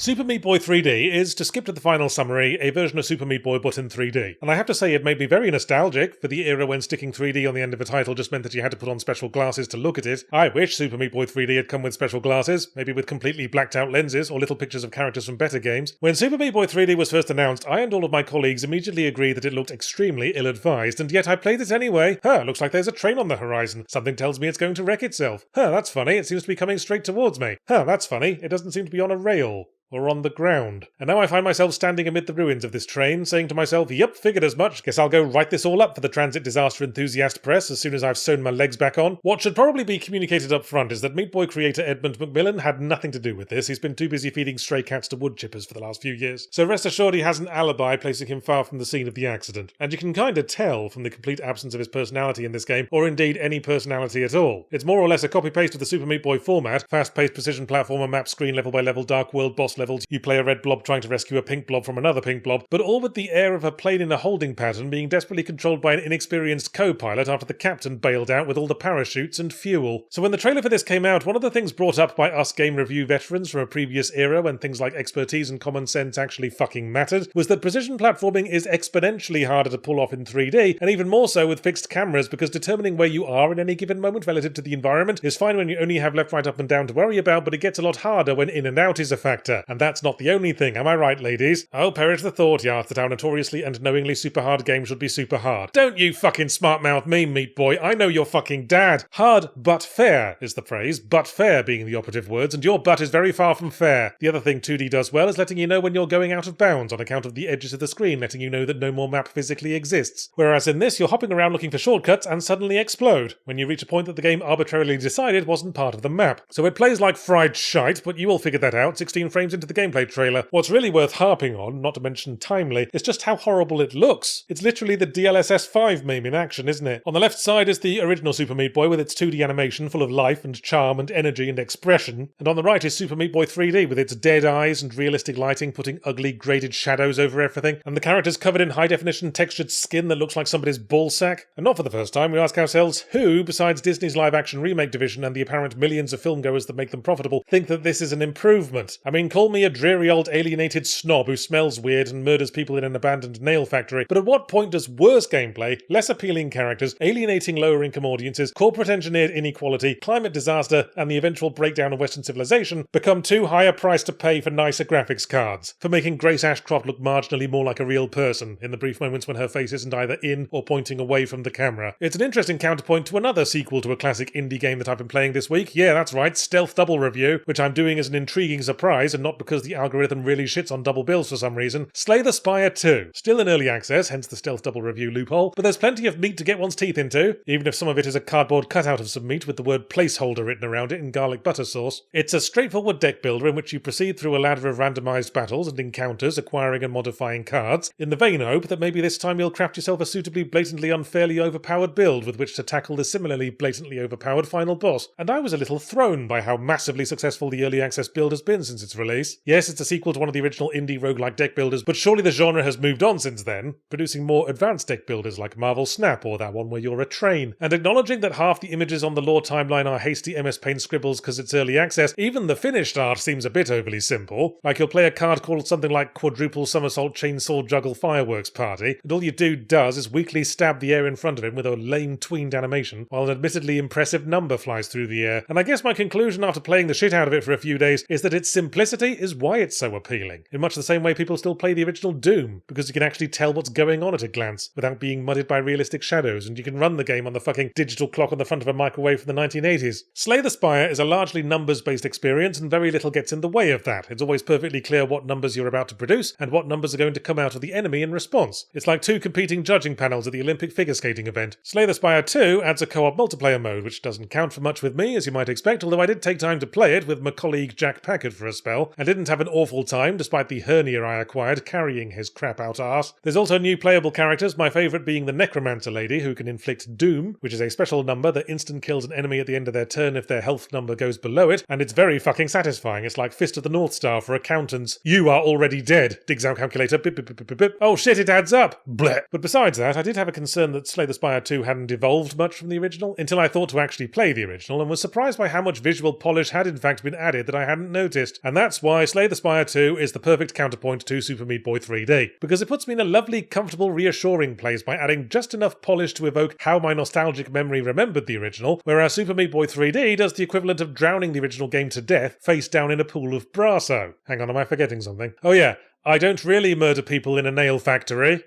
Super Meat Boy 3D is, to skip to the final summary, a version of Super Meat Boy but in 3D. And I have to say it made me very nostalgic for the era when sticking 3D on the end of a title just meant that you had to put on special glasses to look at it. I wish Super Meat Boy 3D had come with special glasses, maybe with completely blacked out lenses or little pictures of characters from better games. When Super Meat Boy 3D was first announced, I and all of my colleagues immediately agreed that it looked extremely ill-advised, and yet I played it anyway. Looks like there's a train on the horizon. Something tells me it's going to wreck itself. That's funny, it seems to be coming straight towards me. That's funny, it doesn't seem to be on a rail. Or on the ground. And now I find myself standing amid the ruins of this train, saying to myself, yep, figured as much, guess I'll go write this all up for the transit disaster enthusiast press as soon as I've sewn my legs back on. What should probably be communicated up front is that Meat Boy creator Edmund McMillan had nothing to do with this. He's been too busy feeding stray cats to wood chippers for the last few years. So rest assured he has an alibi placing him far from the scene of the accident. And you can kinda tell from the complete absence of his personality in this game, or indeed any personality at all. It's more or less a copy-paste of the Super Meat Boy format, fast-paced precision platformer, map screen, level by level, dark world, boss levels, you play a red blob trying to rescue a pink blob from another pink blob, but all with the air of a plane in a holding pattern being desperately controlled by an inexperienced co-pilot after the captain bailed out with all the parachutes and fuel. So when the trailer for this came out, one of the things brought up by us game review veterans from a previous era when things like expertise and common sense actually fucking mattered, was that precision platforming is exponentially harder to pull off in 3D, and even more so with fixed cameras, because determining where you are in any given moment relative to the environment is fine when you only have left, right, up and down to worry about, but it gets a lot harder when in and out is a factor. And that's not the only thing, am I right, ladies? Oh, perish the thought, Yacht, that our notoriously and knowingly super hard game should be super hard. Don't you fucking smart mouth me, Meat Boy, I know your fucking dad. Hard but fair is the phrase, but fair being the operative words, and your butt is very far from fair. The other thing 2D does well is letting you know when you're going out of bounds on account of the edges of the screen, letting you know that no more map physically exists. Whereas in this, you're hopping around looking for shortcuts and suddenly explode, when you reach a point that the game arbitrarily decided wasn't part of the map. So it plays like fried shite, but you all figured that out 16 frames into the gameplay trailer. What's really worth harping on, not to mention timely, is just how horrible it looks. It's literally the DLSS 5 meme in action, isn't it? On the left side is the original Super Meat Boy with its 2D animation full of life and charm and energy and expression, and on the right is Super Meat Boy 3D with its dead eyes and realistic lighting putting ugly graded shadows over everything, and the characters covered in high-definition textured skin that looks like somebody's ballsack. And not for the first time, we ask ourselves, who, besides Disney's live-action remake division and the apparent millions of filmgoers that make them profitable, think that this is an improvement? I mean, call me a dreary old alienated snob who smells weird and murders people in an abandoned nail factory, but at what point does worse gameplay, less appealing characters, alienating lower-income audiences, corporate-engineered inequality, climate disaster, and the eventual breakdown of Western civilization become too high a price to pay for nicer graphics cards, for making Grace Ashcroft look marginally more like a real person in the brief moments when her face isn't either in or pointing away from the camera? It's an interesting counterpoint to another sequel to a classic indie game that I've been playing this week. Yeah, that's right, Stealth Double Review, which I'm doing as an intriguing surprise and not because the algorithm really shits on double bills for some reason. Slay the Spire 2. Still in early access, hence the Stealth Double Review loophole, but there's plenty of meat to get one's teeth into, even if some of it is a cardboard cutout of some meat with the word placeholder written around it in garlic butter sauce. It's a straightforward deck builder in which you proceed through a ladder of randomized battles and encounters, acquiring and modifying cards, in the vain hope that maybe this time you'll craft yourself a suitably blatantly unfairly overpowered build with which to tackle the similarly blatantly overpowered final boss. And I was a little thrown by how massively successful the early access build has been since its release. Yes, it's a sequel to one of the original indie roguelike deck builders, but surely the genre has moved on since then, producing more advanced deck builders like Marvel Snap or that one where you're a train. And acknowledging that half the images on the lore timeline are hasty MS Paint scribbles because it's early access, even the finished art seems a bit overly simple. Like you'll play a card called something like Quadruple Somersault Chainsaw Juggle Fireworks Party, and all your dude does is weakly stab the air in front of him with a lame tweened animation, while an admittedly impressive number flies through the air. And I guess my conclusion after playing the shit out of it for a few days is that its simplicity is why it's so appealing, in much the same way people still play the original Doom, because you can actually tell what's going on at a glance without being muddied by realistic shadows, and you can run the game on the fucking digital clock on the front of a microwave from the 1980s. Slay the Spire is a largely numbers-based experience, and very little gets in the way of that. It's always perfectly clear what numbers you're about to produce, and what numbers are going to come out of the enemy in response. It's like two competing judging panels at the Olympic figure skating event. Slay the Spire 2 adds a co-op multiplayer mode, which doesn't count for much with me, as you might expect, although I did take time to play it with my colleague Jack Packard for a spell, and didn't have an awful time despite the hernia I acquired carrying his crap-out arse. There's also new playable characters, my favourite being the Necromancer lady, who can inflict Doom, which is a special number that instant kills an enemy at the end of their turn if their health number goes below it, and it's very fucking satisfying. It's like Fist of the North Star for accountants. You are already dead. Digs out calculator. Bip, bip, bip, bip, bip. Oh shit, it adds up. Bleh. But besides that, I did have a concern that Slay the Spire 2 hadn't evolved much from the original, until I thought to actually play the original, and was surprised by how much visual polish had in fact been added that I hadn't noticed. And that's why why Slay the Spire 2 is the perfect counterpoint to Super Meat Boy 3D, because it puts me in a lovely, comfortable, reassuring place by adding just enough polish to evoke how my nostalgic memory remembered the original, whereas Super Meat Boy 3D does the equivalent of drowning the original game to death face down in a pool of Brasso. Hang on, am I forgetting something? Oh yeah, I don't really murder people in a nail factory.